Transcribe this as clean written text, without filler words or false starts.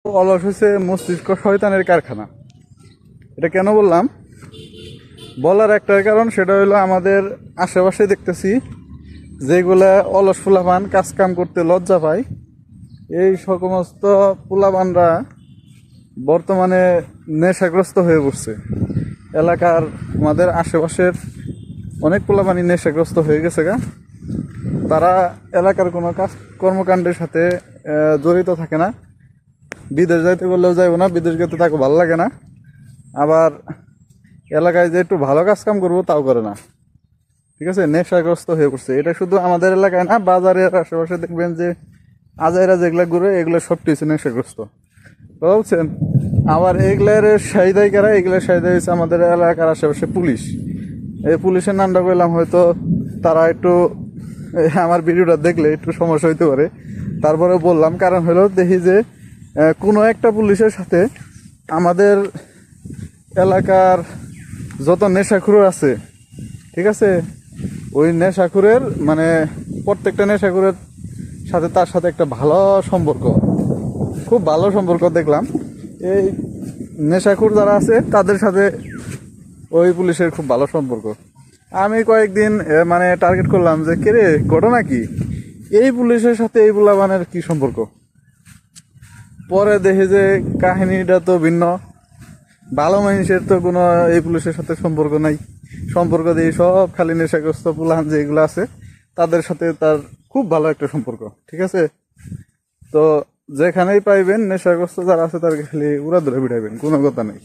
অলস হচ্ছে মস্তিষ্ক শয়তানের কারখানা। এটা কেন বললাম, বলার একটাই কারণ, সেটা হলো আমাদের আশেপাশে দেখতেছি যেগুলা অলস পোলাপান কাজ কাম করতে লজ্জা পায়, এই সমস্ত পোলাপানরা বর্তমানে নেশাগ্রস্ত হয়ে পড়ছে। এলাকার আমাদের আশেপাশের অনেক পোলাপানি নেশাগ্রস্ত হয়ে গেছে গা। তারা এলাকার কোনো কাজ কর্মকাণ্ডের সাথে জড়িত থাকে না। বিদেশ যাইতে বললেও যাইব না, বিদেশ গেতে তাকে ভালো লাগে না। আবার এলাকায় যে একটু ভালো কাজ কাম করবো তাও করে না। ঠিক আছে, নেশাগ্রস্ত হয়ে পড়ছে। এটা শুধু আমাদের এলাকায় না, বাজারের আশেপাশে দেখবেন যে আজাইরা যেগুলা ঘুরে এগুলো সব কিছু নেশাগ্রস্ত বুঝছেন। আবার এগুলার সাইদাই কারা, এগুলার সাইদাই হচ্ছে আমাদের এলাকার আশেপাশে পুলিশ। এই পুলিশের নামটা বললাম, হয়তো তারা একটু আমার ভিডিওটা দেখলে একটু সমস্যা হইতে পারে, তারপরে বললাম। কারণ হলো দেখি যে কোনো একটা পুলিশের সাথে আমাদের এলাকার যত নেশাখুর আছে, ঠিক আছে, ওই নেশাখুরের মানে প্রত্যেকটা নেশাখুরের সাথে তার সাথে একটা ভালো সম্পর্ক, খুব ভালো সম্পর্ক দেখলাম। এই নেশাখুর যারা আছে তাদের সাথে ওই পুলিশের খুব ভালো সম্পর্ক। আমি কয়েকদিন মানে টার্গেট করলাম যে কে রে, ঘটনা কি, এই পুলিশের সাথে এই পোলাপানের কি সম্পর্ক। পরে দেখি যে কাহিনীটা তো ভিন্ন। ভালো মানুষের তো কোনো এই পুলিশের সাথে সম্পর্ক নাই। সম্পর্ক দিয়ে সব খালি নেশাগ্রস্ত পুলান যেগুলো আছে তাদের সাথে তার খুব ভালো একটা সম্পর্ক। ঠিক আছে, তো যেখানেই পাইবেন নেশাগ্রস্ত যারা আছে তাদেরকে খালি উড়া ধরে বিড়াইবেন, কোনো কথা নেই।